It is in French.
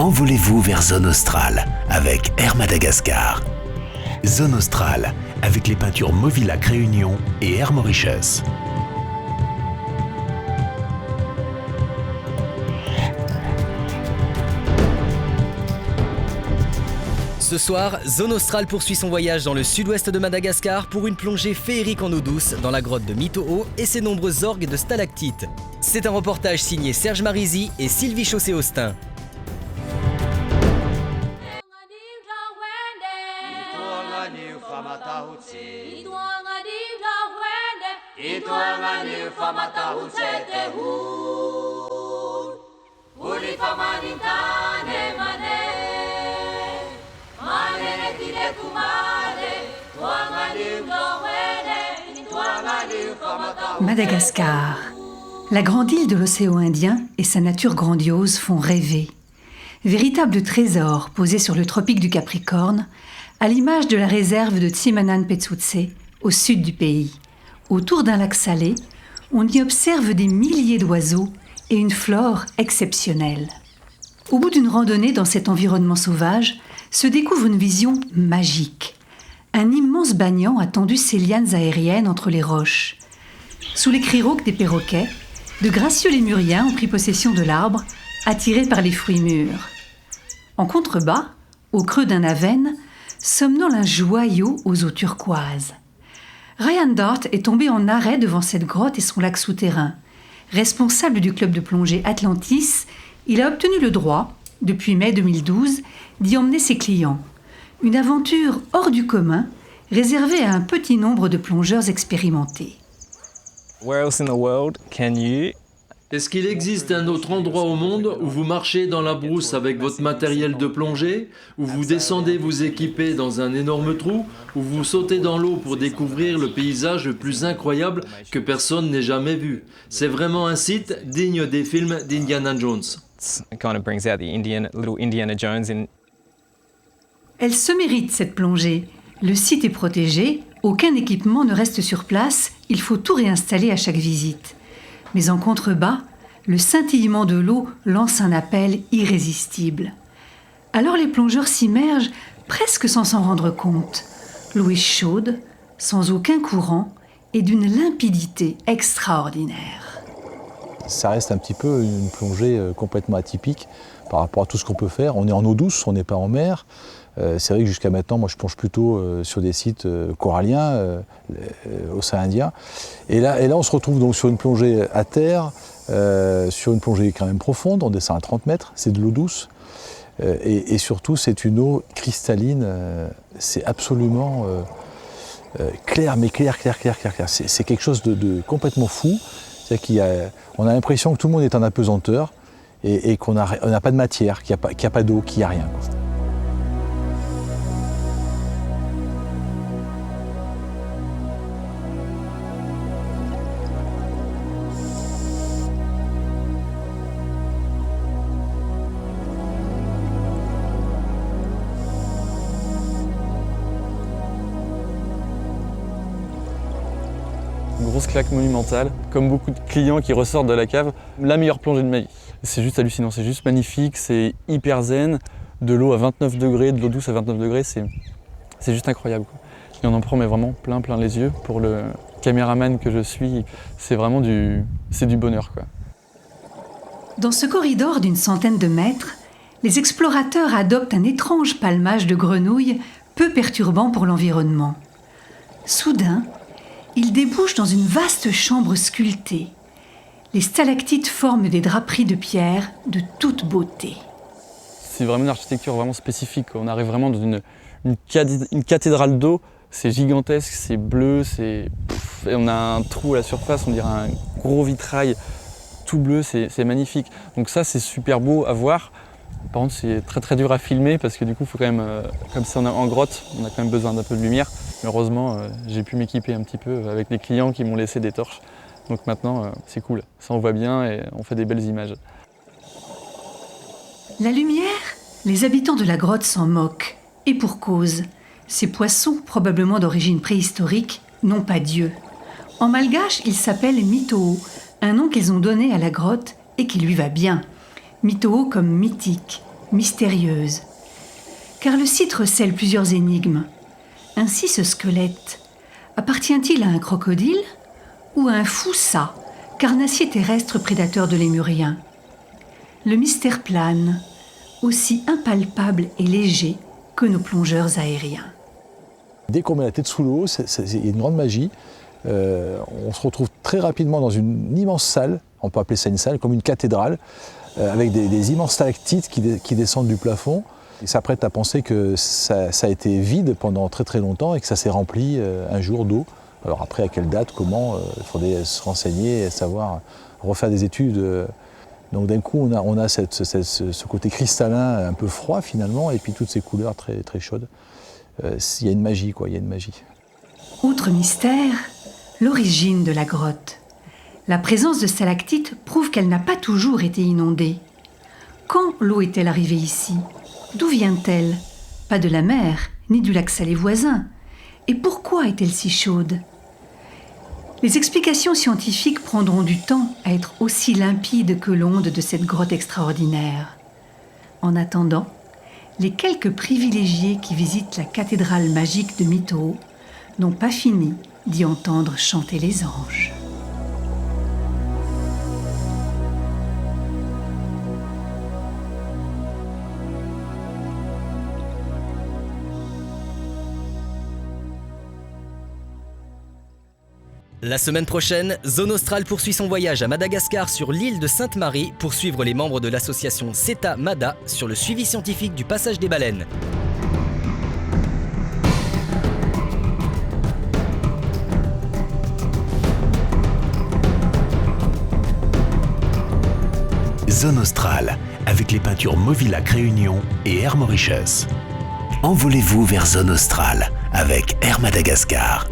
envolez-vous vers Zone Australe avec Air Madagascar. Zone Australe avec les peintures Movilac Réunion et Air Mauritius. Ce soir, Zone Australe poursuit son voyage dans le sud-ouest de Madagascar pour une plongée féerique en eau douce dans la grotte de Mitoo et ses nombreux orgues de stalactites. C'est un reportage signé Serge Marisy et Sylvie Chaussé-Austin. Madagascar, la grande île de l'océan Indien et sa nature grandiose font rêver. Véritable trésor posé sur le tropique du Capricorne, à l'image de la réserve de Tsimanan-Petsutse, au sud du pays. Autour d'un lac salé, on y observe des milliers d'oiseaux et une flore exceptionnelle. Au bout d'une randonnée dans cet environnement sauvage, se découvre une vision magique. Un immense banyan a tendu ses lianes aériennes entre les roches. Sous les cris rauques des perroquets, de gracieux lémuriens ont pris possession de l'arbre, attirés par les fruits mûrs. En contrebas, au creux d'un avène, somnole un joyau aux eaux turquoises. Ryan Dart est tombé en arrêt devant cette grotte et son lac souterrain. Responsable du club de plongée Atlantis, il a obtenu le droit, depuis mai 2012, d'y emmener ses clients. Une aventure hors du commun, réservée à un petit nombre de plongeurs expérimentés. Est-ce qu'il existe un autre endroit au monde où vous marchez dans la brousse avec votre matériel de plongée, où vous descendez vous équiper dans un énorme trou, où vous sautez dans l'eau pour découvrir le paysage le plus incroyable que personne n'ait jamais vu? C'est vraiment un site digne des films d'Indiana Jones. Elle se mérite cette plongée. Le site est protégé, aucun équipement ne reste sur place, il faut tout réinstaller à chaque visite. Mais en contrebas, le scintillement de l'eau lance un appel irrésistible. Alors les plongeurs s'immergent presque sans s'en rendre compte. L'eau est chaude, sans aucun courant et d'une limpidité extraordinaire. Ça reste un petit peu une plongée complètement atypique par rapport à tout ce qu'on peut faire. On est en eau douce, on n'est pas en mer. C'est vrai que jusqu'à maintenant, moi je plonge plutôt sur des sites coralliens, océan Indien. Et là, on se retrouve donc sur une plongée à terre, sur une plongée quand même profonde, on descend à 30 mètres, c'est de l'eau douce. Et surtout, c'est une eau cristalline, c'est absolument clair, mais clair. C'est quelque chose de complètement fou. C'est-à-dire on a l'impression que tout le monde est en apesanteur et qu'on n'a pas de matière, qu'il n'y a pas d'eau, qu'il n'y a rien. Grosse claque monumentale, comme beaucoup de clients qui ressortent de la cave, la meilleure plongée de ma vie. C'est juste hallucinant, c'est juste magnifique, c'est hyper zen, de l'eau à 29 degrés, de l'eau douce à 29 degrés, c'est juste incroyable, quoi. Et on en prend mais vraiment plein les yeux. Pour le caméraman que je suis, c'est vraiment du bonheur, quoi. Dans ce corridor d'une centaine de mètres, les explorateurs adoptent un étrange palmage de grenouilles peu perturbant pour l'environnement. Soudain, ils débouchent dans une vaste chambre sculptée. Les stalactites forment des draperies de pierre de toute beauté. C'est vraiment une architecture vraiment spécifique. On arrive vraiment dans une cathédrale d'eau. C'est gigantesque, c'est bleu, et on a un trou à la surface, on dirait un gros vitrail tout bleu, c'est magnifique. Donc ça, c'est super beau à voir. Par contre, c'est très dur à filmer parce que du coup, il faut quand même, comme si on est en grotte, on a quand même besoin d'un peu de lumière. Mais heureusement, j'ai pu m'équiper un petit peu avec des clients qui m'ont laissé des torches. Donc maintenant, c'est cool. Ça, on voit bien et on fait des belles images. La lumière, les habitants de la grotte s'en moquent. Et pour cause. Ces poissons, probablement d'origine préhistorique, n'ont pas Dieu. En malgache, il s'appelle Mitoo, un nom qu'ils ont donné à la grotte et qui lui va bien. Mitoo comme mythique, mystérieuse. Car le site recèle plusieurs énigmes. Ainsi, ce squelette appartient-il à un crocodile ou à un foussa, carnassier terrestre prédateur de Lémuriens? Le mystère plane, aussi impalpable et léger que nos plongeurs aériens. Dès qu'on met la tête sous l'eau, il y a une grande magie. On se retrouve très rapidement dans une immense salle, on peut appeler ça une salle, comme une cathédrale, avec des immenses stalactites qui descendent du plafond. Et ça prête à penser que ça a été vide pendant très très longtemps et que ça s'est rempli un jour d'eau. Alors après, à quelle date, comment, il faudrait se renseigner, savoir refaire des études. Donc d'un coup, on a ce côté cristallin un peu froid finalement, et puis toutes ces couleurs très, très chaudes. Il y a une magie, quoi, il y a une magie. Autre mystère, l'origine de la grotte. La présence de stalactites prouve qu'elle n'a pas toujours été inondée. Quand l'eau est-elle arrivée ici? D'où vient-elle? Pas de la mer, ni du lac salé voisin. Et pourquoi est-elle si chaude? Les explications scientifiques prendront du temps à être aussi limpides que l'onde de cette grotte extraordinaire. En attendant, les quelques privilégiés qui visitent la cathédrale magique de Mytho n'ont pas fini d'y entendre chanter les anges. La semaine prochaine, Zone Australe poursuit son voyage à Madagascar sur l'île de Sainte-Marie pour suivre les membres de l'association CETA Mada sur le suivi scientifique du passage des baleines. Zone Australe, avec les peintures Movilac Réunion et Air Mauritius. Envolez-vous vers Zone Australe avec Air Madagascar.